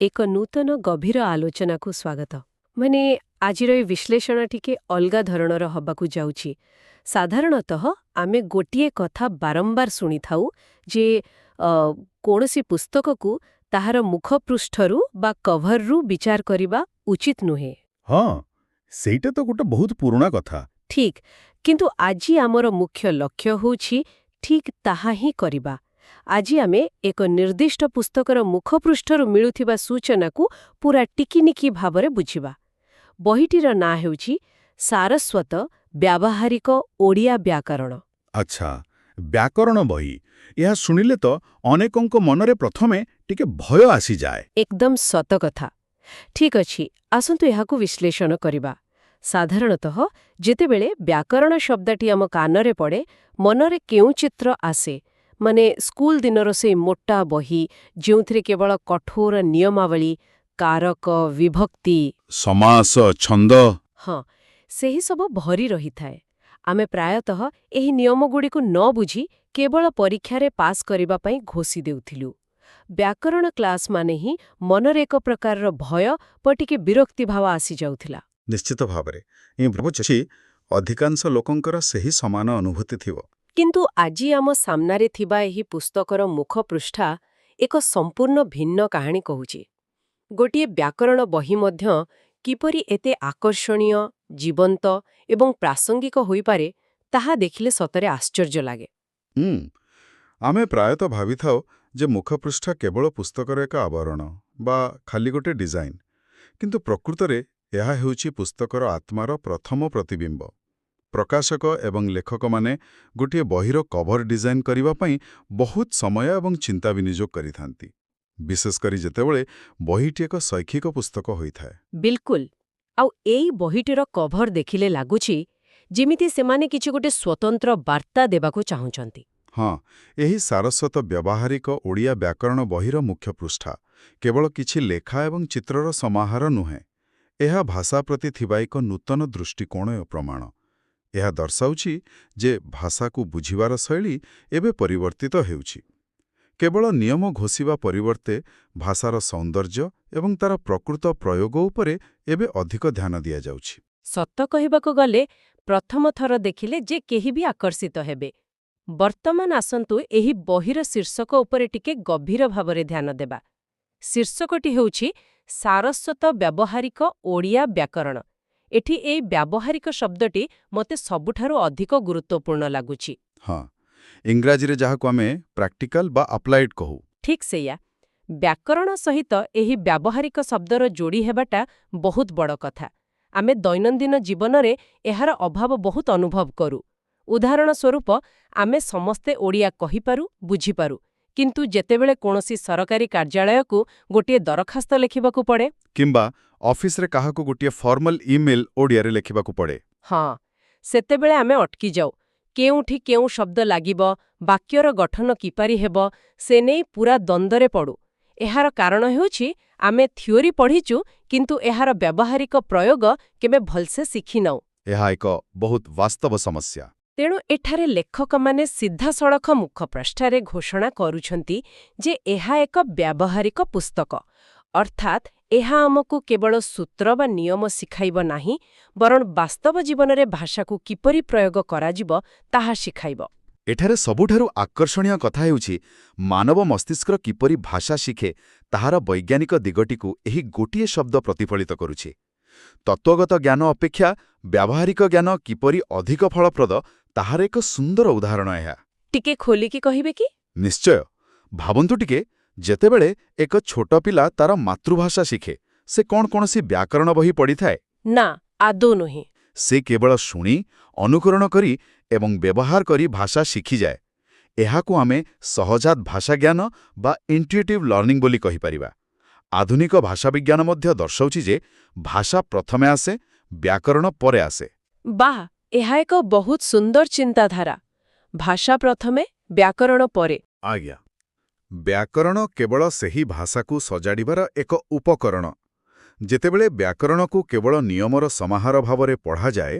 ଏକ ନୂତନ ଗଭୀର ଆଲୋଚନାକୁ ସ୍ୱାଗତ। ମାନେ ଆଜିର ଏ ବିଶ୍ଳେଷଣ ଟିକେ ଅଲଗା ଧରଣର ହବାକୁ ଯାଉଛି। ସାଧାରଣତଃ ଆମେ ଗୋଟିଏ କଥା ବାରମ୍ବାର ଶୁଣିଥାଉ ଯେ କୌଣସି ପୁସ୍ତକକୁ ତାହାର ମୁଖପୃଷ୍ଠରୁ ବା କଭରରୁ ବିଚାର କରିବା ଉଚିତ ନୁହେଁ। ହଁ, ସେଇଟା ତ ଗୋଟେ ବହୁତ ପୁରୁଣା କଥା। ଠିକ୍, କିନ୍ତୁ ଆଜି ଆମର ମୁଖ୍ୟ ଲକ୍ଷ୍ୟ ହେଉଛି ଠିକ୍ ତାହା ହିଁ କରିବା। ଆଜି ଆମେ ଏକ ନିର୍ଦ୍ଦିଷ୍ଟ ପୁସ୍ତକର ମୁଖପୃଷ୍ଠରୁ ମିଳୁଥିବା ସୂଚନାକୁ ପୁରା ଟିକିନିକି ଭାବରେ ବୁଝିବା। ବହିଟିର ନାଁ ହେଉଛି ସାରସ୍ୱତ ବ୍ୟାବହାରିକ ଓଡ଼ିଆ ବ୍ୟାକରଣ। ଆଚ୍ଛା, ବ୍ୟାକରଣ ବହି। ଏହା ଶୁଣିଲେ ତ ଅନେକଙ୍କ ମନରେ ପ୍ରଥମେ ଟିକେ ଭୟ ଆସିଯାଏ। ଏକଦମ ସତ କଥା। ଠିକ୍ ଅଛି, ଆସନ୍ତୁ ଏହାକୁ ବିଶ୍ଳେଷଣ କରିବା। ସାଧାରଣତଃ ଯେତେବେଳେ ବ୍ୟାକରଣ ଶବ୍ଦଟି ଆମ କାନରେ ପଡ଼େ, ମନରେ କେଉଁ ଚିତ୍ର ଆସେ? ମାନେ ସ୍କୁଲ ଦିନର ସେଇ ମୋଟା ବହି ଯେଉଁଥିରେ କେବଳ କଠୋର ନିୟମାବଳୀ, କାରକ, ବିଭକ୍ତି, ସମାସ, ଛନ୍ଦ। ହଁ, ସେହି ସବୁ ଭରି ରହିଥାଏ। ଆମେ ପ୍ରାୟତଃ ଏହି ନିୟମଗୁଡ଼ିକୁ ନ ବୁଝି କେବଳ ପରୀକ୍ଷାରେ ପାସ୍ କରିବା ପାଇଁ ଘୋଷି ଦେଉଥିଲୁ। ବ୍ୟାକରଣ କ୍ଲାସ୍ ମାନେ ହିଁ ମନରେ ଏକ ପ୍ରକାରର ଭୟ ବା ଟିକେ ବିରକ୍ତି ଭାବ ଆସିଯାଉଥିଲା। ନିଶ୍ଚିତ ଭାବରେ ମୁଁ ଭାବୁଛି ଅଧିକାଂଶ ଲୋକଙ୍କର ସେହି ସମାନ ଅନୁଭୂତି ଥିବ। କିନ୍ତୁ ଆଜି ଆମ ସାମ୍ନାରେ ଥିବା ଏହି ପୁସ୍ତକର ମୁଖପୃଷ୍ଠା ଏକ ସମ୍ପୂର୍ଣ୍ଣ ଭିନ୍ନ କାହାଣୀ କହୁଛି। ଗୋଟିଏ ବ୍ୟାକରଣ ବହି ମଧ୍ୟ କିପରି ଏତେ ଆକର୍ଷଣୀୟ, ଜୀବନ୍ତ ଏବଂ ପ୍ରାସଙ୍ଗିକ ହୋଇପାରେ, ତାହା ଦେଖିଲେ ସତରେ ଆଶ୍ଚର୍ଯ୍ୟ ଲାଗେ। ଆମେ ପ୍ରାୟତଃ ଭାବିଥାଉ ଯେ ମୁଖପୃଷ୍ଠା କେବଳ ପୁସ୍ତକର ଏକ ଆବରଣ ବା ଖାଲି ଗୋଟେ ଡିଜାଇନ, କିନ୍ତୁ ପ୍ରକୃତରେ ଏହା ହେଉଛି ପୁସ୍ତକର ଆତ୍ମାର ପ୍ରଥମ ପ୍ରତିବିମ୍ବ। ପ୍ରକାଶକ ଏବଂ ଲେଖକମାନେ ଗୋଟିଏ ବହିର କଭର ଡିଜାଇନ କରିବା ପାଇଁ ବହୁତ ସମୟ ଏବଂ ଚିନ୍ତା ବିନିଯୋଗ କରିଥାନ୍ତି, ବିଶେଷ କରି ଯେତେବେଳେ ବହିଟି ଏକ ଶୈକ୍ଷିକ ପୁସ୍ତକ ହୋଇଥାଏ। ବିଲକୁଲ। ଆଉ ଏଇ ବହିଟିର କଭର ଦେଖିଲେ ଲାଗୁଛି ଯେମିତି ସେମାନେ କିଛି ଗୋଟେ ସ୍ୱତନ୍ତ୍ର ବାର୍ତ୍ତା ଦେବାକୁ ଚାହୁଁଛନ୍ତି। ହଁ, ଏହି ସାରସ୍ୱତ ବ୍ୟବହାରିକ ଓଡ଼ିଆ ବ୍ୟାକରଣ ବହିର ମୁଖ୍ୟ ପୃଷ୍ଠା କେବଳ କିଛି ଲେଖା ଏବଂ ଚିତ୍ରର ସମାହାର ନୁହେଁ। ଏହା ଭାଷା ପ୍ରତି ଥିବା ଏକ ନୂତନ ଦୃଷ୍ଟିକୋଣର ପ୍ରମାଣ। ଏହା ଦର୍ଶାଉଛି ଯେ ଭାଷାକୁ ବୁଝିବାର ଶୈଳୀ ଏବେ ପରିବର୍ତ୍ତିତ ହେଉଛି। କେବଳ ନିୟମ ଘୋଷିବା ପରିବର୍ତ୍ତେ ଭାଷାର ସୌନ୍ଦର୍ଯ୍ୟ ଏବଂ ତାର ପ୍ରକୃତ ପ୍ରୟୋଗ ଉପରେ ଏବେ ଅଧିକ ଧ୍ୟାନ ଦିଆଯାଉଛି। ସତ କହିବାକୁ ଗଲେ ପ୍ରଥମ ଥର ଦେଖିଲେ ଯେ କେହି ବି ଆକର୍ଷିତ ହେବେ। ବର୍ତ୍ତମାନ ଆସନ୍ତୁ ଏହି ବହିର ଶୀର୍ଷକ ଉପରେ ଟିକେ ଗଭୀର ଭାବରେ ଧ୍ୟାନ ଦେବା। ଶୀର୍ଷକଟି ହେଉଛି ସାରସ୍ୱତ ବ୍ୟାବହାରିକ ଓଡ଼ିଆ ବ୍ୟାକରଣ। ଏଠି ଏଇ ବ୍ୟାବହାରିକ ଶବ୍ଦଟି ମୋତେ ସବୁଠାରୁ ଅଧିକ ଗୁରୁତ୍ୱପୂର୍ଣ୍ଣ ଲାଗୁଛି। ହଁ, ଇଂରାଜୀରେ ଯାହାକୁ ଆମେ ପ୍ରାକ୍ଟିକାଲ ବା ଆପ୍ଲାଏଡ୍ କହୁ। ଠିକ୍ ସେଇଆ। ବ୍ୟାକରଣ ସହିତ ଏହି ବ୍ୟାବହାରିକ ଶବ୍ଦର ଯୋଡ଼ି ହେବାଟା ବହୁତ ବଡ଼ କଥା। ଆମେ ଦୈନନ୍ଦିନ ଜୀବନରେ ଏହାର ଅଭାବ ବହୁତ ଅନୁଭବ କରୁ। ଉଦାହରଣ ସ୍ୱରୂପ, ଆମେ ସମସ୍ତେ ଓଡ଼ିଆ କହିପାରୁ, ବୁଝିପାରୁ, କିନ୍ତୁ ଯେତେବେଳେ କୌଣସି ସରକାରୀ କାର୍ଯ୍ୟାଳୟକୁ ଗୋଟିଏ ଦରଖାସ୍ତ ଲେଖିବାକୁ ପଡ଼େ କିମ୍ବା ଅଫିସରେ କାହାକୁ ଗୋଟିଏ ଫର୍ମାଲ ଇମେଲ୍ ଓଡ଼ିଆରେ ଲେଖିବାକୁ ପଡ଼େ, ହଁ, ସେତେବେଳେ ଆମେ ଅଟକି ଯାଉ। କେଉଁଠି କେଉଁ ଶବ୍ଦ ଲାଗିବ, ବାକ୍ୟର ଗଠନ କିପରି ହେବ, ସେ ନେଇ ପୁରା ଦ୍ୱନ୍ଦ୍ୱରେ ପଡ଼ୁ। ଏହାର କାରଣ ହେଉଛି ଆମେ ଥିଓରି ପଢ଼ିଛୁ, କିନ୍ତୁ ଏହାର ବ୍ୟାବହାରିକ ପ୍ରୟୋଗ କେବେ ଭଲସେ ଶିଖିନାଉ। ଏହା ଏକ ବହୁତ ବାସ୍ତବ ସମସ୍ୟା। ତେଣୁ ଏଠାରେ ଲେଖକମାନେ ସିଧାସଳଖ ମୁଖପୃଷ୍ଠାରେ ଘୋଷଣା କରୁଛନ୍ତି ଯେ ଏହା ଏକ ବ୍ୟାବହାରିକ ପୁସ୍ତକ। ଅର୍ଥାତ୍ ଏହା ଆମକୁ କେବଳ ସୂତ୍ର ବା ନିୟମ ଶିଖାଇବ ନାହିଁ, ବରଂ ବାସ୍ତବ ଜୀବନରେ ଭାଷାକୁ କିପରି ପ୍ରୟୋଗ କରାଯିବ ତାହା ଶିଖାଇବ। ଏଠାରେ ସବୁଠାରୁ ଆକର୍ଷଣୀୟ କଥା ହେଉଛି ମାନବ ମସ୍ତିଷ୍କ କିପରି ଭାଷା ଶିଖେ ତାହାର ବୈଜ୍ଞାନିକ ଦିଗଟିକୁ ଏହି ଗୋଟିଏ ଶବ୍ଦ ପ୍ରତିଫଳିତ କରୁଛି। ତତ୍ତ୍ୱଗତ ଜ୍ଞାନ ଅପେକ୍ଷା ବ୍ୟାବହାରିକ ଜ୍ଞାନ କିପରି ଅଧିକ ଫଳପ୍ରଦ ତାହାର ଏକ ସୁନ୍ଦର ଉଦାହରଣ ଏହା। ଟିକେ ଖୋଲିକି କହିବେ କି? ନିଶ୍ଚୟ। ଭାବନ୍ତୁ ଟିକେ, ଯେତେବେଳେ ଏକ ଛୋଟ ପିଲା ତାର ମାତୃଭାଷା ଶିଖେ, ସେ କ'ଣ କୌଣସି ବ୍ୟାକରଣ ବହି ପଢ଼ିଥାଏ? ନା, ଆଦୌ ନୁହେଁ। ସେ କେବଳ ଶୁଣି, ଅନୁକରଣ କରି ଏବଂ ବ୍ୟବହାର କରି ଭାଷା ଶିଖିଯାଏ। ଏହାକୁ ଆମେ ସହଜାତ ଭାଷାଜ୍ଞାନ ବା ଇଣ୍ଟୁଇଟିଭ୍ ଲର୍ଣ୍ଣିଂ ବୋଲି କହିପାରିବା। ଆଧୁନିକ ଭାଷାବିଜ୍ଞାନ ମଧ୍ୟ ଦର୍ଶାଉଛି ଯେ ଭାଷା ପ୍ରଥମେ ଆସେ, ବ୍ୟାକରଣ ପରେ ଆସେ। ବାଃ, ଏହା ଏକ ବହୁତ ସୁନ୍ଦର ଚିନ୍ତାଧାରା। ଭାଷା ପ୍ରଥମେ, ବ୍ୟାକରଣ ପରେ। ଆଜ୍ଞା, ବ୍ୟାକରଣ କେବଳ ସେହି ଭାଷାକୁ ସଜାଡ଼ିବାର ଏକ ଉପକରଣ। ଯେତେବେଳେ ବ୍ୟାକରଣକୁ କେବଳ ନିୟମର ସମାହାର ଭାବରେ ପଢ଼ାଯାଏ,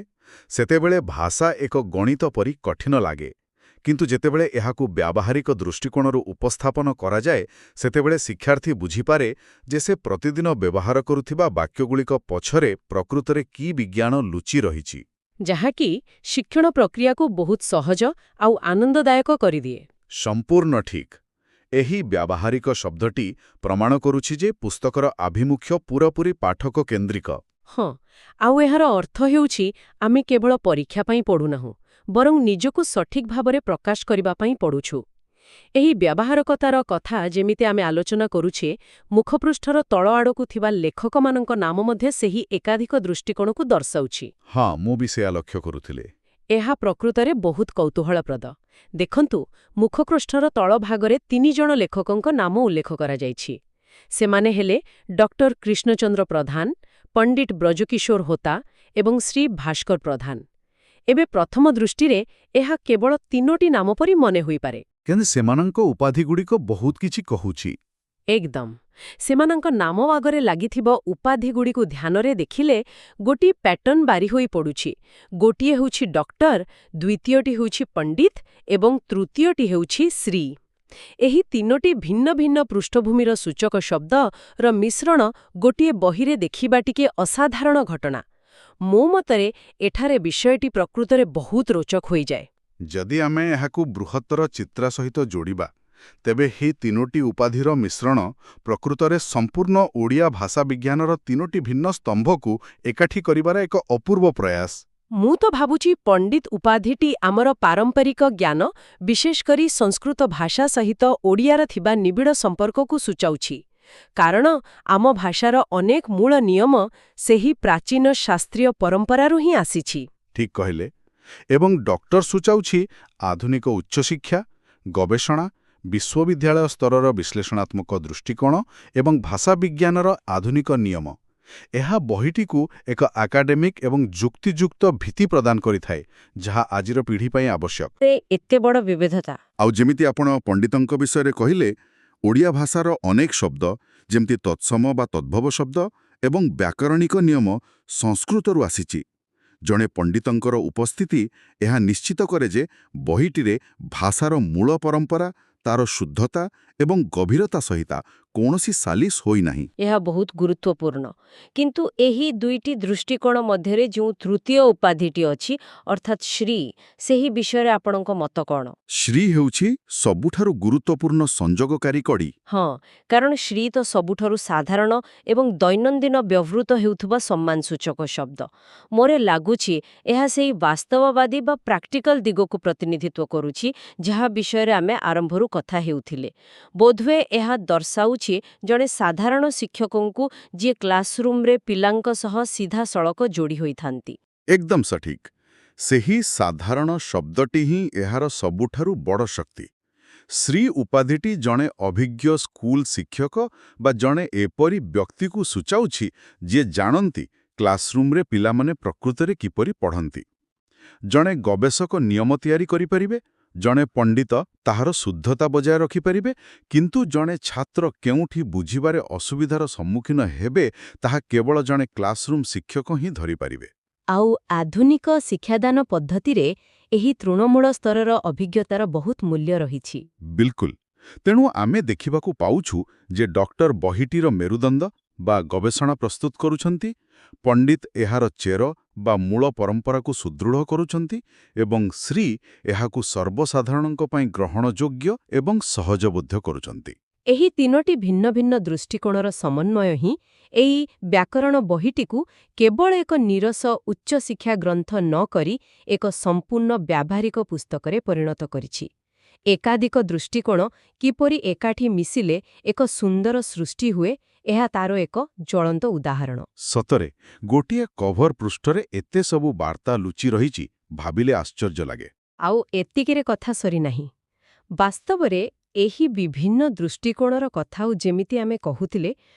ସେତେବେଳେ ଭାଷା ଏକ ଗଣିତ ପରି କଠିନ ଲାଗେ। କିନ୍ତୁ ଯେତେବେଳେ ଏହାକୁ ବ୍ୟାବହାରିକ ଦୃଷ୍ଟିକୋଣରୁ ଉପସ୍ଥାପନ କରାଯାଏ ସେତେବେଳେ ଶିକ୍ଷାର୍ଥୀ ବୁଝିପାରେ ଯେ ସେ ପ୍ରତିଦିନ ବ୍ୟବହାର କରୁଥିବା ବାକ୍ୟଗୁଡ଼ିକ ପଛରେ ପ୍ରକୃତରେ କି ବିଜ୍ଞାନ ଲୁଚି ରହିଛି। ଯାହାକି ଶିକ୍ଷଣ ପ୍ରକ୍ରିୟାକୁ ବହୁତ ସହଜ ଆଉ ଆନନ୍ଦଦାୟକ କରିଦିଏ। ସମ୍ପୂର୍ଣ୍ଣ ଠିକ୍। ଏହି ବ୍ୟାବହାରିକ ଶବ୍ଦଟି ପ୍ରମାଣ କରୁଛି ଯେ ପୁସ୍ତକର ଆଭିମୁଖ୍ୟ ପୂରାପୂରି ପାଠକ କେନ୍ଦ୍ରିକ। ହଁ, ଆଉ ଏହାର ଅର୍ଥ ହେଉଛି ଆମେ କେବଳ ପରୀକ୍ଷା ପାଇଁ ପଢ଼ୁନାହୁଁ, ବରଂ ନିଜକୁ ସଠିକ୍ ଭାବରେ ପ୍ରକାଶ କରିବା ପାଇଁ ପଢ଼ୁଛୁ। ଏହି ବ୍ୟାବହାରକତାର କଥା ଯେମିତି ଆମେ ଆଲୋଚନା କରୁଛେ, ମୁଖପୃଷ୍ଠର ତଳ ଆଡ଼କୁ ଥିବା ଲେଖକମାନଙ୍କ ନାମ ମଧ୍ୟ ସେହି ଏକାଧିକ ଦୃଷ୍ଟିକୋଣକୁ ଦର୍ଶାଉଛି। ହଁ, ମୁଁ ବି ସେୟା ଲକ୍ଷ୍ୟ କରୁଥିଲି। ଏହା ପ୍ରକୃତରେ ବହୁତ କୌତୂହଳପ୍ରଦ। ଦେଖନ୍ତୁ, ମୁଖପୃଷ୍ଠର ତଳ ଭାଗରେ 3 ଜଣ ଲେଖକଙ୍କ ନାମ ଉଲ୍ଲେଖ କରାଯାଇଛି। ସେମାନେ ହେଲେ ଡକ୍ଟର କୃଷ୍ଣଚନ୍ଦ୍ର ପ୍ରଧାନ, ପଣ୍ଡିତ ବ୍ରଜକିଶୋର ହୋତା ଏବଂ ଶ୍ରୀ ଭାସ୍କର ପ୍ରଧାନ। ଏବେ ପ୍ରଥମ ଦୃଷ୍ଟିରେ ଏହା କେବଳ 3ଟି ନାମ ପରି ମନେ ହୋଇପାରେ। କିନ୍ତୁ ସେମାନଙ୍କ ଉପାଧିଗୁଡ଼ିକ ବହୁତ କିଛି କହୁଛି। ଏକଦମ। ସେମାନଙ୍କ ନାମ ଆଗରେ ଲାଗିଥିବା ଉପାଧିଗୁଡ଼ିକୁ ଧ୍ୟାନରେ ଦେଖିଲେ ଗୋଟିଏ ପ୍ୟାଟର୍ନ ବାରି ହୋଇ ପଡ଼ୁଛି। ଗୋଟିଏ ହେଉଛି ଡକ୍ଟର, ଦ୍ୱିତୀୟଟି ହେଉଛି ପଣ୍ଡିତ ଏବଂ ତୃତୀୟଟି ହେଉଛି ଶ୍ରୀ। ଏହି 3ଟି ଭିନ୍ନ ଭିନ୍ନ ପୃଷ୍ଠଭୂମିର ସୂଚକ ଶବ୍ଦର ମିଶ୍ରଣ ଗୋଟିଏ ବହିରେ ଦେଖିବା ଟିକେ ଅସାଧାରଣ ଘଟଣା। ମୋ ମତରେ ଏଠାରେ ବିଷୟଟି ପ୍ରକୃତରେ ବହୁତ ରୋଚକ ହୋଇଯାଏ। ଯଦି ଆମେ ଏହାକୁ ବୃହତ୍ତର ଚିତ୍ର ସହିତ ଯୋଡ଼ିବା, ତେବେ ଏହି 3ଟି ଉପାଧିର ମିଶ୍ରଣ ପ୍ରକୃତରେ ସମ୍ପୂର୍ଣ୍ଣ ଓଡ଼ିଆ ଭାଷା ବିଜ୍ଞାନର 3ଟି ଭିନ୍ନ ସ୍ତମ୍ଭକୁ ଏକାଠି କରିବାର ଏକ ଅପୂର୍ବ ପ୍ରୟାସ। ମୁଁ ତ ଭାବୁଛି ପଣ୍ଡିତ ଉପାଧିଟି ଆମର ପାରମ୍ପରିକ ଜ୍ଞାନ, ବିଶେଷ କରି ସଂସ୍କୃତ ଭାଷା ସହିତ ଓଡ଼ିଆର ଥିବା ନିବିଡ଼ ସମ୍ପର୍କକୁ ସୂଚାଉଛି। କାରଣ ଆମ ଭାଷାର ଅନେକ ମୂଳ ନିୟମ ସେହି ପ୍ରାଚୀନ ଶାସ୍ତ୍ରୀୟ ପରମ୍ପରାରୁ ହିଁ ଆସିଛି। ଠିକ୍ କହିଲେ। ଏବଂ ଡକ୍ଟର ସୂଚାଉଛି ଆଧୁନିକ ଉଚ୍ଚଶିକ୍ଷା, ଗବେଷଣା, ବିଶ୍ୱବିଦ୍ୟାଳୟ ସ୍ତରର ବିଶ୍ଳେଷଣାତ୍ମକ ଦୃଷ୍ଟିକୋଣ ଏବଂ ଭାଷା ବିଜ୍ଞାନର ଆଧୁନିକ ନିୟମ। ଏହା ବହିଟିକୁ ଏକ ଆକାଡେମିକ୍ ଏବଂ ଯୁକ୍ତିଯୁକ୍ତ ଭିତ୍ତି ପ୍ରଦାନ କରିଥାଏ, ଯାହା ଆଜିର ପିଢ଼ି ପାଇଁ ଆବଶ୍ୟକ। ଏତେ ବଡ଼ ବିବିଧତା। ଆଉ ଯେମିତି ଆପଣ ପଣ୍ଡିତଙ୍କ ବିଷୟରେ କହିଲେ, ଓଡ଼ିଆ ଭାଷାର ଅନେକ ଶବ୍ଦ, ଯେମିତି ତତ୍ସମ ବା ତଦ୍ଭବ ଶବ୍ଦ ଏବଂ ବ୍ୟାକରଣିକ ନିୟମ ସଂସ୍କୃତରୁ ଆସିଛି। ଜଣେ ପଣ୍ଡିତଙ୍କର ଉପସ୍ଥିତି ଏହା ନିଶ୍ଚିତ କରେ ଯେ ବହିଟିରେ ଭାଷାର ମୂଳ ପରମ୍ପରା, ତାର ଶୁଦ୍ଧତା ଏବଂ ଗଭୀରତା ସହିତ କୌଣସି ସାଲିସ ହୋଇନାହିଁ। ଏହା ବହୁତ ଗୁରୁତ୍ୱପୂର୍ଣ୍ଣ। କିନ୍ତୁ ଏହି 2ଟି ଦୃଷ୍ଟିକୋଣ ମଧ୍ୟରେ ଯେଉଁ ତୃତୀୟ ଉପାଧିଟି ଅଛି, ଅର୍ଥାତ୍ ଶ୍ରୀ, ସେହି ବିଷୟରେ ଆପଣଙ୍କ ମତ କ'ଣ? ଶ୍ରୀ ହେଉଛି ସବୁଠାରୁ ଗୁରୁତ୍ୱପୂର୍ଣ୍ଣ ସଂଯୋଗକାରୀ କଡ଼ି। ହଁ, କାରଣ ଶ୍ରୀ ତ ସବୁଠାରୁ ସାଧାରଣ ଏବଂ ଦୈନନ୍ଦିନ ବ୍ୟବହୃତ ହେଉଥିବା ସମ୍ମାନସୂଚକ ଶବ୍ଦ। ମୋର ଲାଗୁଛି ଏହା ସେହି ବାସ୍ତବବାଦୀ ବା ପ୍ରାକ୍ଟିକାଲ ଦିଗକୁ ପ୍ରତିନିଧିତ୍ୱ କରୁଛି, ଯାହା ବିଷୟରେ ଆମେ ଆରମ୍ଭରୁ କଥା ହେଉଥିଲେ। ବୋଧହୁଏ ଏହା ଦର୍ଶାଉଛି ଜଣେ ସାଧାରଣ ଶିକ୍ଷକଙ୍କୁ ଯିଏ କ୍ଲାସରୁମ୍ରେ ପିଲାଙ୍କ ସହ ସିଧାସଳଖ ଯୋଡ଼ି ହୋଇଥାନ୍ତି। ଏକଦମ ସଠିକ୍। ସେହି ସାଧାରଣ ଶବ୍ଦଟି ହିଁ ଏହାର ସବୁଠାରୁ ବଡ଼ ଶକ୍ତି। ଶ୍ରୀ ଉପାଧିଟି ଜଣେ ଅଭିଜ୍ଞ ସ୍କୁଲ ଶିକ୍ଷକ ବା ଜଣେ ଏପରି ବ୍ୟକ୍ତିକୁ ସୂଚାଉଛି ଯିଏ ଜାଣନ୍ତି କ୍ଲାସରୁମ୍ରେ ପିଲାମାନେ ପ୍ରକୃତରେ କିପରି ପଢ଼ନ୍ତି। ଜଣେ ଗବେଷକ ନିୟମ ତିଆରି କରିପାରିବେ, ଜଣେ ପଣ୍ଡିତ ତାହାର ଶୁଦ୍ଧତା ବଜାୟ ରଖିପାରିବେ, କିନ୍ତୁ ଜଣେ ଛାତ୍ର କେଉଁଠି ବୁଝିବାରେ ଅସୁବିଧାର ସମ୍ମୁଖୀନ ହେବେ ତାହା କେବଳ ଜଣେ କ୍ଲାସରୁମ୍ ଶିକ୍ଷକ ହିଁ ଧରିପାରିବେ। ଆଉ ଆଧୁନିକ ଶିକ୍ଷାଦାନ ପଦ୍ଧତିରେ ଏହି ତୃଣମୂଳ ସ୍ତରର ଅଭିଜ୍ଞତାର ବହୁତ ମୂଲ୍ୟ ରହିଛି। ବିଲକୁଲ। ତେଣୁ ଆମେ ଦେଖିବାକୁ ପାଉଛୁ ଯେ ଡକ୍ଟର ବହିଟିର ମେରୁଦଣ୍ଡ ବା ଗବେଷଣା ପ୍ରସ୍ତୁତ କରୁଛନ୍ତି, ପଣ୍ଡିତ ଏହାର ଚେର ବା ମୂଳ ପରମ୍ପରାକୁ ସୁଦୃଢ଼ କରୁଛନ୍ତି ଏବଂ ଶ୍ରୀ ଏହାକୁ ସର୍ବସାଧାରଣଙ୍କ ପାଇଁ ଗ୍ରହଣଯୋଗ୍ୟ ଏବଂ ସହଜବୋଧ୍ୟ କରୁଛନ୍ତି। ଏହି 3ଟି ଭିନ୍ନ ଭିନ୍ନ ଦୃଷ୍ଟିକୋଣର ସମନ୍ୱୟ ହିଁ ଏହି ବ୍ୟାକରଣ ବହିଟିକୁ କେବଳ ଏକ ନିରସ ଉଚ୍ଚଶିକ୍ଷା ଗ୍ରନ୍ଥ ନ କରି ଏକ ସମ୍ପୂର୍ଣ୍ଣ ବ୍ୟାବହାରିକ ପୁସ୍ତକରେ ପରିଣତ କରିଛି। ଏକାଧିକ ଦୃଷ୍ଟିକୋଣ କିପରି ଏକାଠି ମିଶିଲେ ଏକ ସୁନ୍ଦର ସୃଷ୍ଟି ହୁଏ, ଏହା ତାର ଏକ ଜ୍ୱଳନ୍ତ ଉଦାହରଣ। ସତରେ, ଗୋଟିଏ କଭର ପୃଷ୍ଠରେ ଏତେ ସବୁ ବାର୍ତ୍ତା ଲୁଚି ରହିଛି, ଭାବିଲେ ଆଶ୍ଚର୍ଯ୍ୟ ଲାଗେ। ଆଉ ଏତିକିରେ କଥା ସରିନାହିଁ। ବାସ୍ତବରେ ଏହି ବିଭିନ୍ନ ଦୃଷ୍ଟିକୋଣର କଥା ଆଉ ଯେମିତି ଆମେ କହୁଥିଲେ,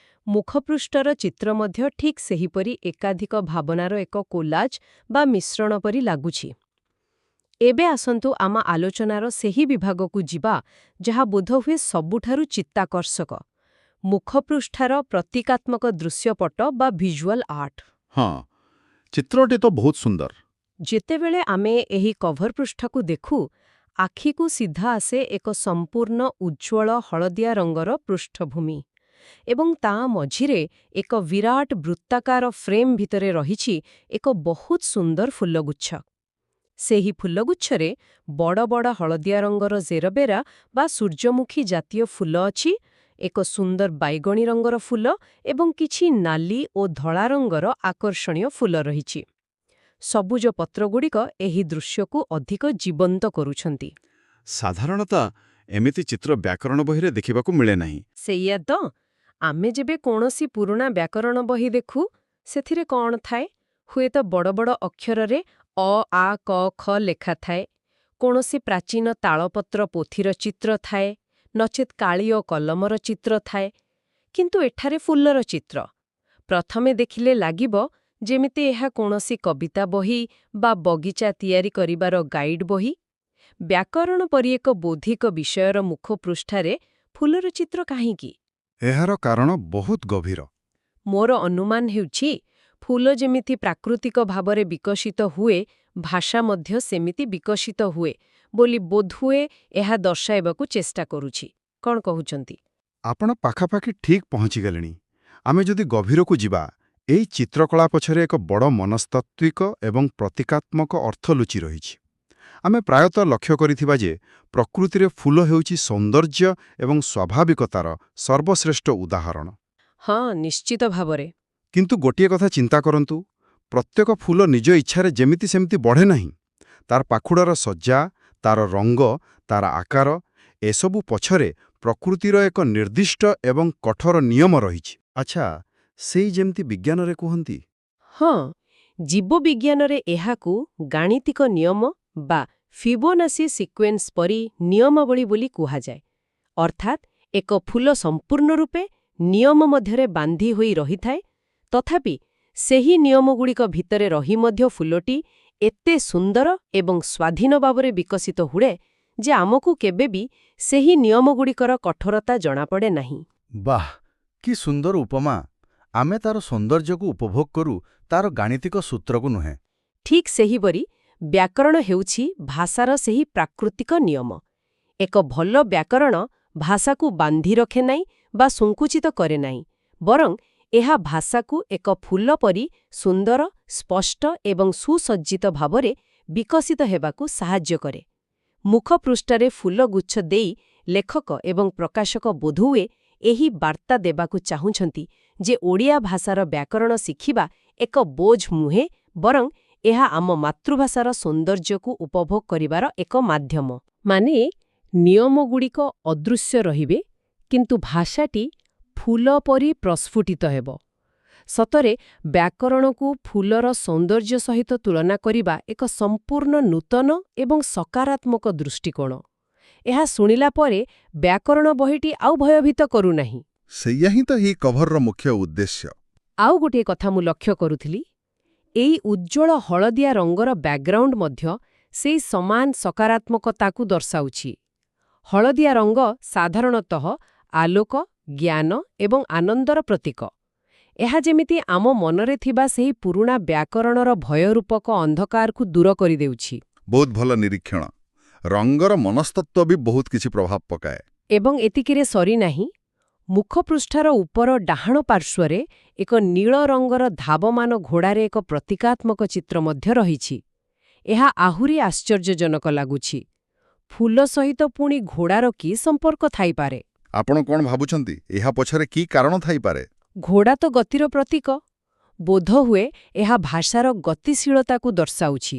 ମୁଖପୃଷ୍ଠର ଚିତ୍ର ମଧ୍ୟ ଠିକ୍ ସେହିପରି ଏକାଧିକ ଭାବନାର ଏକ କୋଲାଜ ବା ମିଶ୍ରଣ ପରି ଲାଗୁଛି। ଏବେ ଆସନ୍ତୁ ଆମ ଆଲୋଚନାର ସେହି ବିଭାଗକୁ ଯିବା ଯାହା ବୋଧହୁଏ ସବୁଠାରୁ ଚିତ୍ତାକର୍ଷକ, ମୁଖପୃଷ୍ଠାର ପ୍ରତୀକାତ୍ମକ ଦୃଶ୍ୟପଟ ବା ଭିଜୁଆଲ ଆର୍ଟ। ହଁ, ଚିତ୍ରଟି ତ ବହୁତ ସୁନ୍ଦର। ଯେତେବେଳେ ଆମେ ଏହି କଭର ପୃଷ୍ଠାକୁ ଦେଖୁ, ଆଖିକୁ ସିଧା ଆସେ ଏକ ସମ୍ପୂର୍ଣ୍ଣ ଉଜ୍ଜ୍ୱଳ ହଳଦିଆ ରଙ୍ଗର ପୃଷ୍ଠଭୂମି ଏବଂ ତା ମଝିରେ ଏକ ବିରାଟ ବୃତ୍ତାକାର ଫ୍ରେମ୍ ଭିତରେ ରହିଛି ଏକ ବହୁତ ସୁନ୍ଦର ଫୁଲଗୁଚ୍ଛ। ସେହି ଫୁଲଗୁଚ୍ଛରେ ବଡ଼ ବଡ଼ ହଳଦିଆ ରଙ୍ଗର ଜେରବେରା ବା ସୂର୍ଯ୍ୟମୁଖୀ ଜାତୀୟ ଫୁଲ ଅଛି, ଏକ ସୁନ୍ଦର ବାଇଗଣୀ ରଙ୍ଗର ଫୁଲ ଏବଂ କିଛି ନାଲି ଓ ଧଳା ରଙ୍ଗର ଆକର୍ଷଣୀୟ ଫୁଲ ରହିଛି। ସବୁଜ ପତ୍ରଗୁଡ଼ିକ ଏହି ଦୃଶ୍ୟକୁ ଅଧିକ ଜୀବନ୍ତ କରୁଛନ୍ତି। ସାଧାରଣତଃ ଏମିତି ଚିତ୍ର ବ୍ୟାକରଣ ବହିରେ ଦେଖିବାକୁ ମିଳେ ନାହିଁ। ସେଇଆ ତ, ଆମେ ଯେବେ କୌଣସି ପୁରୁଣା ବ୍ୟାକରଣ ବହି ଦେଖୁ, ସେଥିରେ କ'ଣ ଥାଏ? ହୁଏତ ବଡ଼ ବଡ଼ ଅକ୍ଷରରେ ଅ, ଆ, କ, ଖ ଲେଖାଥାଏ। କୌଣସି ପ୍ରାଚୀନ ତାଳପତ୍ର ପୋଥିର ଚିତ୍ର ଥାଏ, ନଚେତ୍ କାଳି ଓ କଲମର ଚିତ୍ର ଥାଏ। କିନ୍ତୁ ଏଠାରେ ଫୁଲର ଚିତ୍ର। ପ୍ରଥମେ ଦେଖିଲେ ଲାଗିବ ଯେମିତି ଏହା କୌଣସି କବିତା ବହି ବା ବଗିଚା ତିଆରି କରିବାର ଗାଇଡ୍ ବହି। ବ୍ୟାକରଣ ପରି ଏକ ବୌଦ୍ଧିକ ବିଷୟର ମୁଖପୃଷ୍ଠାରେ ଫୁଲର ଚିତ୍ର କାହିଁକି? ଏହାର କାରଣ ବହୁତ ଗଭୀର। ମୋର ଅନୁମାନ ହେଉଛି, ଫୁଲ ଯେମିତି ପ୍ରାକୃତିକ ଭାବରେ ବିକଶିତ ହୁଏ, ଭାଷା ମଧ୍ୟ ସେମିତି ବିକଶିତ ହୁଏ ବୋଲି ବୋଧହୁଏ ଏହା ଦର୍ଶାଇବାକୁ ଚେଷ୍ଟା କରୁଛି। କ'ଣ କହୁଛନ୍ତି? ଆପଣ ପାଖାପାଖି ଠିକ୍ ପହଞ୍ଚିଗଲେଣି। ଆମେ ଯଦି ଗଭୀରକୁ ଯିବା, ଏହି ଚିତ୍ରକଳା ପଛରେ ଏକ ବଡ଼ ମନସ୍ତାତ୍ତ୍ୱିକ ଏବଂ ପ୍ରତୀକାତ୍ମକ ଅର୍ଥ ଲୁଚି ରହିଛି। ଆମେ ପ୍ରାୟତଃ ଲକ୍ଷ୍ୟ କରିଥିବା ଯେ ପ୍ରକୃତିରେ ଫୁଲ ହେଉଛି ସୌନ୍ଦର୍ଯ୍ୟ ଏବଂ ସ୍ୱାଭାବିକତାର ସର୍ବଶ୍ରେଷ୍ଠ ଉଦାହରଣ। ହଁ, ନିଶ୍ଚିତ ଭାବରେ। କିନ୍ତୁ ଗୋଟିଏ କଥା ଚିନ୍ତା କରନ୍ତୁ, ପ୍ରତ୍ୟେକ ଫୁଲ ନିଜ ଇଚ୍ଛାରେ ଯେମିତି ସେମିତି ବଢ଼େ ନାହିଁ। ତାର ପାଖୁଡ଼ାର ସଜ୍ଜା, ତାର ରଙ୍ଗ, ତାର ଆକାର, ଏସବୁ ପଛରେ ପ୍ରକୃତିର ଏକ ନିର୍ଦ୍ଦିଷ୍ଟ ଏବଂ କଠୋର ନିୟମ ରହିଛି। ଆଚ୍ଛା, ସେଇ ଯେମିତି ବିଜ୍ଞାନରେ କୁହନ୍ତି। ହଁ, ଜୀବବିଜ୍ଞାନରେ ଏହାକୁ ଗାଣିତିକ ନିୟମ ବା ଫିବୋନାସି ସିକ୍ୱେନ୍ସ ପରି ନିୟମାବଳୀ ବୋଲି କୁହାଯାଏ। ଅର୍ଥାତ୍ ଏକ ଫୁଲ ସମ୍ପୂର୍ଣ୍ଣ ରୂପେ ନିୟମ ମଧ୍ୟରେ ବାନ୍ଧି ହୋଇ ରହିଥାଏ, ତଥାପି ସେହି ନିୟମଗୁଡ଼ିକ ଭିତରେ ରହି ମଧ୍ୟ ଫୁଲଟି ଏତେ ସୁନ୍ଦର ଏବଂ ସ୍ୱାଧୀନ ଭାବରେ ବିକଶିତ ହୁଏ ଯେ ଆମକୁ କେବେ ବି ସେହି ନିୟମଗୁଡ଼ିକର କଠୋରତା ଜଣାପଡ଼େ ନାହିଁ। ବାଃ, କି ସୁନ୍ଦର ଉପମା! ଆମେ ତାର ସୌନ୍ଦର୍ଯ୍ୟକୁ ଉପଭୋଗ କରୁ, ତାର ଗାଣିତିକ ସୂତ୍ରକୁ ନୁହେଁ। ଠିକ୍ ସେହିପରି ବ୍ୟାକରଣ ହେଉଛି ଭାଷାର ସେହି ପ୍ରାକୃତିକ ନିୟମ। ଏକ ଭଲ ବ୍ୟାକରଣ ଭାଷାକୁ ବାନ୍ଧି ରଖେ ନାହିଁ ବା ସଙ୍କୁଚିତ କରେ ନାହିଁ, ବରଂ ଏହା ଭାଷାକୁ ଏକ ଫୁଲ ପରି ସୁନ୍ଦର, ସ୍ପଷ୍ଟ ଏବଂ ସୁସଜ୍ଜିତ ଭାବରେ ବିକଶିତ ହେବାକୁ ସାହାଯ୍ୟ କରେ। ମୁଖପୃଷ୍ଠାରେ ଫୁଲଗୁଚ୍ଛ ଦେଇ ଲେଖକ ଏବଂ ପ୍ରକାଶକ ବୋଧହୁଏ ଏହି ବାର୍ତ୍ତା ଦେବାକୁ ଚାହୁଁଛନ୍ତି ଯେ ଓଡ଼ିଆ ଭାଷାର ବ୍ୟାକରଣ ଶିଖିବା ଏକ ବୋଝ ନୁହେଁ, ବରଂ ଏହା ଆମ ମାତୃଭାଷାର ସୌନ୍ଦର୍ଯ୍ୟକୁ ଉପଭୋଗ କରିବାର ଏକ ମାଧ୍ୟମ। ମାନେ, ନିୟମଗୁଡ଼ିକ ଅଦୃଶ୍ୟ ରହିବେ, କିନ୍ତୁ ଭାଷାଟି ଫୁଲ ପରି ପ୍ରସ୍ଫୁଟିତ ହେବ। ସତରେ, ବ୍ୟାକରଣକୁ ଫୁଲର ସୌନ୍ଦର୍ଯ୍ୟ ସହିତ ତୁଳନା କରିବା ଏକ ସମ୍ପୂର୍ଣ୍ଣ ନୂତନ ଏବଂ ସକାରାତ୍ମକ ଦୃଷ୍ଟିକୋଣ। ଏହା ଶୁଣିଲା ପରେ ବ୍ୟାକରଣ ବହିଟି ଆଉ ଭୟଭୀତ କରୁନାହିଁ। ସେଇଆ ହିଁ ତ ଏହି କଭରର ମୁଖ୍ୟ ଉଦ୍ଦେଶ୍ୟ। ଆଉ ଗୋଟିଏ କଥା ମୁଁ ଲକ୍ଷ୍ୟ କରୁଥିଲି, ଏଇ ଉଜ୍ଜ୍ୱଳ ହଳଦିଆ ରଙ୍ଗର ବ୍ୟାକ୍ଗ୍ରାଉଣ୍ଡ ମଧ୍ୟ ସେଇ ସମାନ ସକାରାତ୍ମକତାକୁ ଦର୍ଶାଉଛି। ହଳଦିଆ ରଙ୍ଗ ସାଧାରଣତଃ ଆଲୋକ, ଜ୍ଞାନ ଏବଂ ଆନନ୍ଦର ପ୍ରତୀକ। ଏହା ଯେମିତି ଆମ ମନରେ ଥିବା ସେହି ପୁରୁଣା ବ୍ୟାକରଣର ଭୟରୂପକ ଅନ୍ଧକାରକୁ ଦୂର କରିଦେଉଛି। ବହୁତ ଭଲ ନିରୀକ୍ଷଣ। ରଙ୍ଗର ମନସ୍ତତ୍ତ୍ୱ ବି ବହୁତ କିଛି ପ୍ରଭାବ ପକାଏ। ଏବଂ ଏତିକିରେ ସରିନାହିଁ, ମୁଖପୃଷ୍ଠାର ଉପର ଡାହାଣ ପାର୍ଶ୍ୱରେ ଏକ ନୀଳ ରଙ୍ଗର ଧାବମାନ ଘୋଡ଼ାରେ ଏକ ପ୍ରତୀକାତ୍ମକ ଚିତ୍ର ମଧ୍ୟ ରହିଛି। ଏହା ଆହୁରି ଆଶ୍ଚର୍ଯ୍ୟଜନକ ଲାଗୁଛି। ଫୁଲ ସହିତ ପୁଣି ଘୋଡ଼ାର କି ସମ୍ପର୍କ ଥାଇପାରେ? ଆପଣ କ'ଣ ଭାବୁଛନ୍ତି, ଏହା ପଛରେ କି କାରଣ ଥାଇପାରେ? ଘୋଡ଼ା ତ ଗତିର ପ୍ରତୀକ। ବୋଧହୁଏ ଏହା ଭାଷାର ଗତିଶୀଳତାକୁ ଦର୍ଶାଉଛି।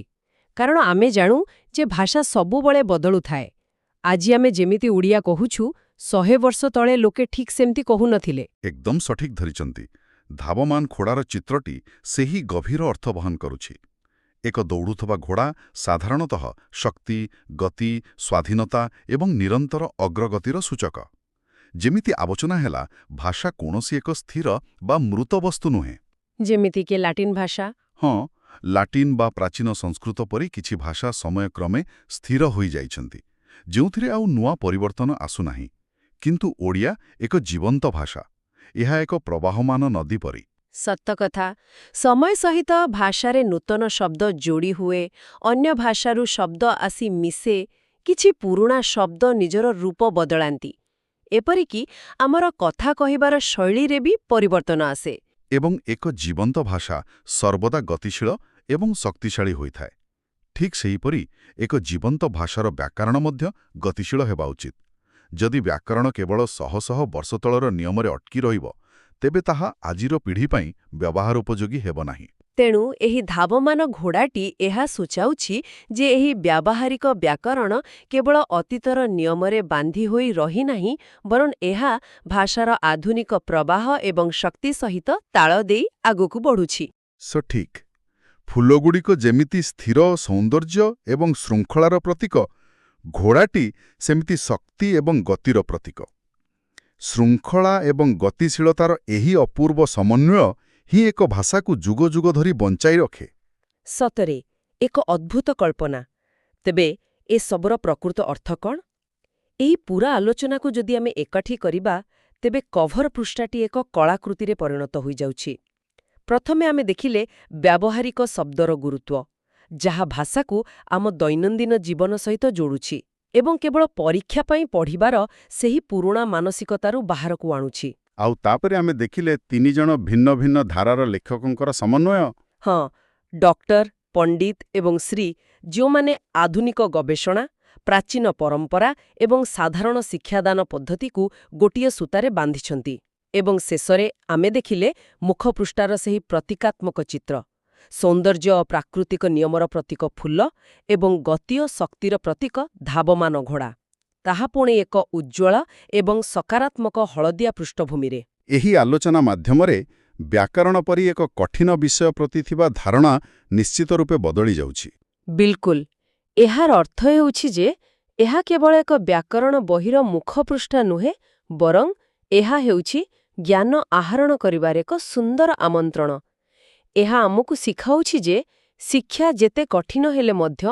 କାରଣ ଆମେ ଜାଣୁ ଯେ ଭାଷା ସବୁବେଳେ ବଦଳୁଥାଏ। ଆଜି ଆମେ ଯେମିତି ଓଡ଼ିଆ କହୁଛୁ, 100 ବର୍ଷ ତଳେ ଲୋକେ ଠିକ୍ ସେମିତି କହୁନଥିଲେ। ଏକଦମ ସଠିକ୍ ଧରିଛନ୍ତି। ଧାବମାନ ଘୋଡ଼ାର ଚିତ୍ରଟି ସେହି ଗଭୀର ଅର୍ଥ ବହନ କରୁଛି। ଏକ ଦୌଡ଼ୁଥିବା ଘୋଡ଼ା ସାଧାରଣତଃ ଶକ୍ତି, ଗତି, ସ୍ୱାଧୀନତା ଏବଂ ନିରନ୍ତର ଅଗ୍ରଗତିର ସୂଚକ। ଯେମିତି ଆଲୋଚନା ହେଲା, ଭାଷା କୌଣସି ଏକ ସ୍ଥିର ବା ମୃତ ବସ୍ତୁ ନୁହେଁ। ଯେମିତିକି ଲାଟିନ୍ ଭାଷା। ହଁ, ଲାଟିନ୍ ବା ପ୍ରାଚୀନ ସଂସ୍କୃତ ପରି କିଛି ଭାଷା ସମୟକ୍ରମେ ସ୍ଥିର ହୋଇଯାଇଛନ୍ତି, ଯେଉଁଥିରେ ଆଉ ନୂଆ ପରିବର୍ତ୍ତନ ଆସୁନାହିଁ। କିନ୍ତୁ ଓଡ଼ିଆ ଏକ ଜୀବନ୍ତ ଭାଷା। ଏହା ଏକ ପ୍ରବାହମାନ ନଦୀ ପରି। ସତ କଥା। ସମୟ ସହିତ ଭାଷାରେ ନୂତନ ଶବ୍ଦ ଯୋଡ଼ି ହୁଏ, ଅନ୍ୟ ଭାଷାରୁ ଶବ୍ଦ ଆସି ମିଶେ, କିଛି ପୁରୁଣା ଶବ୍ଦ ନିଜର ରୂପ ବଦଳାନ୍ତି। ଏପରିକି ଆମର କଥା କହିବାର ଶୈଳୀରେ ବି ପରିବର୍ତ୍ତନ ଆସେ। ଏବଂ ଏକ ଜୀବନ୍ତ ଭାଷା ସର୍ବଦା ଗତିଶୀଳ ଏବଂ ଶକ୍ତିଶାଳୀ ହୋଇଥାଏ। ଠିକ୍ ସେହିପରି ଏକ ଜୀବନ୍ତ ଭାଷାର ବ୍ୟାକରଣ ମଧ୍ୟ ଗତିଶୀଳ ହେବା ଉଚିତ। ଯଦି ବ୍ୟାକରଣ କେବଳ ଶହ ଶହ ବର୍ଷ ତଳର ନିୟମରେ ଅଟକି ରହିବ, ତେବେ ତାହା ଆଜିର ପିଢ଼ି ପାଇଁ ବ୍ୟବହାର ଉପଯୋଗୀ ହେବ ନାହିଁ। ତେଣୁ ଏହି ଧାବମାନ ଘୋଡ଼ାଟି ଏହା ସୂଚାଉଛି ଯେ ଏହି ବ୍ୟାବହାରିକ ବ୍ୟାକରଣ କେବଳ ଅତୀତର ନିୟମରେ ବାନ୍ଧି ହୋଇ ରହିନାହିଁ, ବରଂ ଏହା ଭାଷାର ଆଧୁନିକ ପ୍ରବାହ ଏବଂ ଶକ୍ତି ସହିତ ତାଳ ଦେଇ ଆଗକୁ ବଢ଼ୁଛି। ସଠିକ୍। ଫୁଲଗୁଡ଼ିକ ଯେମିତି ସ୍ଥିର ସୌନ୍ଦର୍ଯ୍ୟ ଏବଂ ଶୃଙ୍ଖଳାର ପ୍ରତୀକ, ଘୋଡ଼ାଟି ସେମିତି ଶକ୍ତି ଏବଂ ଗତିର ପ୍ରତୀକ। ଶୃଙ୍ଖଳା ଏବଂ ଗତିଶୀଳତାର ଏହି ଅପୂର୍ବ ସମନ୍ୱୟ ହିଁ ଏକ ଭାଷାକୁ ଯୁଗ ଯୁଗ ଧରି ବଞ୍ଚାଇ ରଖେ। ସତରେ ଏକ ଅଦ୍ଭୁତ କଳ୍ପନା। ତେବେ ଏସବୁର ପ୍ରକୃତ ଅର୍ଥ କ'ଣ? ଏହି ପୂରା ଆଲୋଚନାକୁ ଯଦି ଆମେ ଏକାଠି କରିବା, ତେବେ କଭର ପୃଷ୍ଠାଟି ଏକ କଳାକୃତିରେ ପରିଣତ ହୋଇଯାଉଛି। ପ୍ରଥମେ ଆମେ ଦେଖିଲେ ବ୍ୟାବହାରିକ ଶବ୍ଦର ଗୁରୁତ୍ୱ, ଯାହା ଭାଷାକୁ ଆମ ଦୈନନ୍ଦିନ ଜୀବନ ସହିତ ଯୋଡୁଛି ଏବଂ କେବଳ ପରୀକ୍ଷା ପାଇଁ ପଢ଼ିବାର ସେହି ପୁରୁଣା ମାନସିକତାରୁ ବାହାରକୁ ଆଣୁଛି। ଆଉ ତାପରେ ଆମେ ଦେଖିଲେ 3 ଜଣ ଭିନ୍ନ ଭିନ୍ନ ଧାରାର ଲେଖକଙ୍କର ସମନ୍ୱୟ। ହଁ, ଡକ୍ଟର, ପଣ୍ଡିତ ଏବଂ ଶ୍ରୀ, ଯେଉଁମାନେ ଆଧୁନିକ ଗବେଷଣା, ପ୍ରାଚୀନ ପରମ୍ପରା ଏବଂ ସାଧାରଣ ଶିକ୍ଷାଦାନ ପଦ୍ଧତିକୁ ଗୋଟିଏ ସୂତାରେ ବାନ୍ଧିଛନ୍ତି। ଏବଂ ଶେଷରେ ଆମେ ଦେଖିଲେ ମୁଖପୃଷ୍ଠାର ସେହି ପ୍ରତୀକାତ୍ମକ ଚିତ୍ର, ସୌନ୍ଦର୍ଯ୍ୟ ଓ ପ୍ରାକୃତିକ ନିୟମର ପ୍ରତୀକ ଫୁଲ ଏବଂ ଗତି ଓ ଶକ୍ତିର ପ୍ରତୀକ ଧାବମାନ ଘୋଡ଼ା। ତାହା ପୁଣି ଏକ ଉଜ୍ଜ୍ୱଳ ଏବଂ ସକାରାତ୍ମକ ହଳଦିଆ ପୃଷ୍ଠଭୂମିରେ। ଏହି ଆଲୋଚନା ମାଧ୍ୟମରେ ବ୍ୟାକରଣ ପରି ଏକ କଠିନ ବିଷୟ ପ୍ରତି ଥିବା ଧାରଣା ନିଶ୍ଚିତ ରୂପେ ବଦଳି ଯାଉଛି। ବିଲକୁଲ। ଏହାର ଅର୍ଥ ହେଉଛି ଯେ ଏହା କେବଳ ଏକ ବ୍ୟାକରଣ ବହିର ମୁଖପୃଷ୍ଠା ନୁହେଁ, ବରଂ ଏହା ହେଉଛି ଜ୍ଞାନ ଆହରଣ କରିବାର ଏକ ସୁନ୍ଦର ଆମନ୍ତ୍ରଣ। ଏହା ଆମକୁ ଶିଖାଉଛି ଯେ ଶିକ୍ଷା ଯେତେ କଠିନ ହେଲେ ମଧ୍ୟ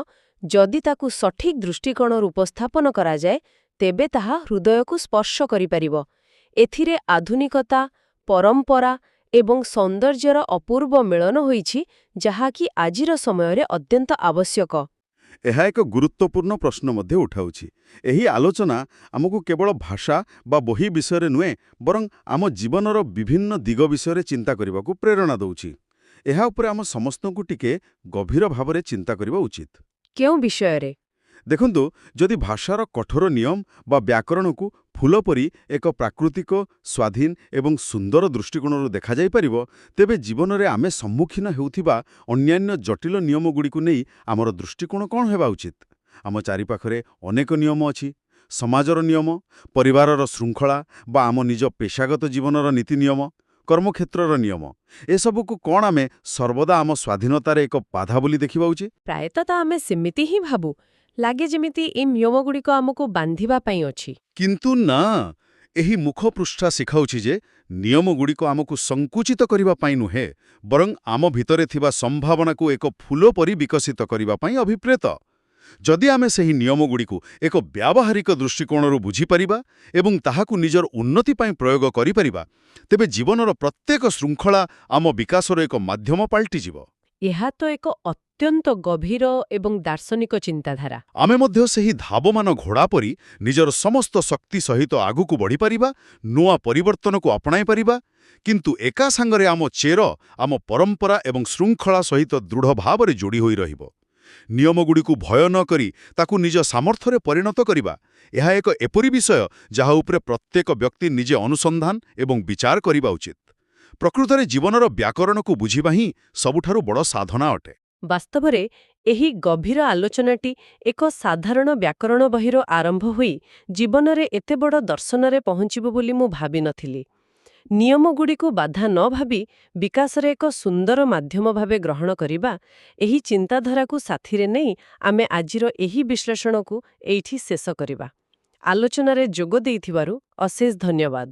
ଯଦି ତାକୁ ସଠିକ୍ ଦୃଷ୍ଟିକୋଣରୁ ଉପସ୍ଥାପନ କରାଯାଏ, ତେବେ ତାହା ହୃଦୟକୁ ସ୍ପର୍ଶ କରିପାରିବ। ଏଥିରେ ଆଧୁନିକତା, ପରମ୍ପରା ଏବଂ ସୌନ୍ଦର୍ଯ୍ୟର ଅପୂର୍ବ ମିଳନ ହୋଇଛି, ଯାହାକି ଆଜିର ସମୟରେ ଅତ୍ୟନ୍ତ ଆବଶ୍ୟକ। ଏହା ଏକ ଗୁରୁତ୍ୱପୂର୍ଣ୍ଣ ପ୍ରଶ୍ନ ମଧ୍ୟ ଉଠାଉଛି। ଏହି ଆଲୋଚନା ଆମକୁ କେବଳ ଭାଷା ବା ବହି ବିଷୟରେ ନୁହେଁ, ବରଂ ଆମ ଜୀବନର ବିଭିନ୍ନ ଦିଗ ବିଷୟରେ ଚିନ୍ତା କରିବାକୁ ପ୍ରେରଣା ଦେଉଛି। ଏହା ଉପରେ ଆମ ସମସ୍ତଙ୍କୁ ଟିକେ ଗଭୀର ଭାବରେ ଚିନ୍ତା କରିବା ଉଚିତ। କେଉଁ ବିଷୟରେ? ଦେଖନ୍ତୁ, ଯଦି ଭାଷାର କଠୋର ନିୟମ ବା ବ୍ୟାକରଣକୁ ଫୁଲ ପରି ଏକ ପ୍ରାକୃତିକ, ସ୍ୱାଧୀନ ଏବଂ ସୁନ୍ଦର ଦୃଷ୍ଟିକୋଣରୁ ଦେଖାଯାଇପାରିବ, ତେବେ ଜୀବନରେ ଆମେ ସମ୍ମୁଖୀନ ହେଉଥିବା ଅନ୍ୟାନ୍ୟ ଜଟିଳ ନିୟମଗୁଡ଼ିକୁ ନେଇ ଆମର ଦୃଷ୍ଟିକୋଣ କ'ଣ ହେବା ଉଚିତ? ଆମ ଚାରିପାଖରେ ଅନେକ ନିୟମ ଅଛି। ସମାଜର ନିୟମ, ପରିବାରର ଶୃଙ୍ଖଳା ବା ଆମ ନିଜ ପେଶାଗତ ଜୀବନର ନୀତି ନିୟମ, କର୍ମକ୍ଷେତ୍ରର ନିୟମ, ଏସବୁକୁ କ'ଣ ଆମେ ସର୍ବଦା ଆମ ସ୍ୱାଧୀନତାରେ ଏକ ବାଧା ବୋଲି ଦେଖିବା ଉଚିତ? ପ୍ରାୟତଃ ଆମେ ସେମିତି ହିଁ ଭାବୁ। ଲାଗେ ଯେମିତି ଏହି ନିୟମଗୁଡ଼ିକ ଆମକୁ ବାନ୍ଧିବା ପାଇଁ ଅଛି। କିନ୍ତୁ ନା, ଏହି ମୁଖପୃଷ୍ଠା ଶିଖାଉଛି ଯେ ନିୟମଗୁଡ଼ିକ ଆମକୁ ସଙ୍କୁଚିତ କରିବା ପାଇଁ ନୁହେଁ, ବରଂ ଆମ ଭିତରେ ଥିବା ସମ୍ଭାବନାକୁ ଏକ ଫୁଲ ପରି ବିକଶିତ କରିବା ପାଇଁ ଅଭିପ୍ରେତ। ଯଦି ଆମେ ସେହି ନିୟମଗୁଡ଼ିକୁ ଏକ ବ୍ୟାବହାରିକ ଦୃଷ୍ଟିକୋଣରୁ ବୁଝିପାରିବା ଏବଂ ତାହାକୁ ନିଜର ଉନ୍ନତି ପାଇଁ ପ୍ରୟୋଗ କରିପାରିବା, ତେବେ ଜୀବନର ପ୍ରତ୍ୟେକ ଶୃଙ୍ଖଳା ଆମ ବିକାଶର ଏକ ମାଧ୍ୟମ ପାଲଟିଯିବ। ଏହା ତ ଏକ ଅତ୍ୟନ୍ତ ଗଭୀର ଏବଂ ଦାର୍ଶନିକ ଚିନ୍ତାଧାରା। ଆମେ ମଧ୍ୟ ସେହି ଧାବମାନ ଘୋଡ଼ା ପରି ନିଜର ସମସ୍ତ ଶକ୍ତି ସହିତ ଆଗକୁ ବଢ଼ିପାରିବା, ନୂଆ ପରିବର୍ତ୍ତନକୁ ଆପଣାଇ ପାରିବା, କିନ୍ତୁ ଏକା ସାଙ୍ଗରେ ଆମ ଚେର, ଆମ ପରମ୍ପରା ଏବଂ ଶୃଙ୍ଖଳା ସହିତ ଦୃଢ଼ ଭାବରେ ଯୋଡ଼ି ହୋଇ ରହିବ। ନିୟମଗୁଡ଼ିକୁ ଭୟ ନ କରି ତାକୁ ନିଜ ସାମର୍ଥ୍ୟରେ ପରିଣତ କରିବା, ଏହା ଏକ ଏପରି ବିଷୟ ଯାହା ଉପରେ ପ୍ରତ୍ୟେକ ବ୍ୟକ୍ତି ନିଜେ ଅନୁସନ୍ଧାନ ଏବଂ ବିଚାର କରିବା ଉଚିତ। ପ୍ରକୃତରେ ଜୀବନର ବ୍ୟାକରଣକୁ ବୁଝିବା ହିଁ ସବୁଠାରୁ ବଡ଼ ସାଧନା ଅଟେ। ବାସ୍ତବରେ ଏହି ଗଭୀର ଆଲୋଚନାଟି ଏକ ସାଧାରଣ ବ୍ୟାକରଣ ବହିର ଆରମ୍ଭ ହୋଇ ଜୀବନରେ ଏତେ ବଡ଼ ଦର୍ଶନରେ ପହଞ୍ଚିବ ବୋଲି ମୁଁ ଭାବିନଥିଲି। ନିୟମଗୁଡ଼ିକୁ ବାଧା ନ ଭାବି ବିକାଶରେ ଏକ ସୁନ୍ଦର ମାଧ୍ୟମ ଭାବେ ଗ୍ରହଣ କରିବା, ଏହି ଚିନ୍ତାଧାରାକୁ ସାଥିରେ ନେଇ ଆମେ ଆଜିର ଏହି ବିଶ୍ଳେଷଣକୁ ଏଇଠି ଶେଷ କରିବା। ଆଲୋଚନାରେ ଯୋଗ ଦେଇଥିବାରୁ ଅଶେଷ ଧନ୍ୟବାଦ।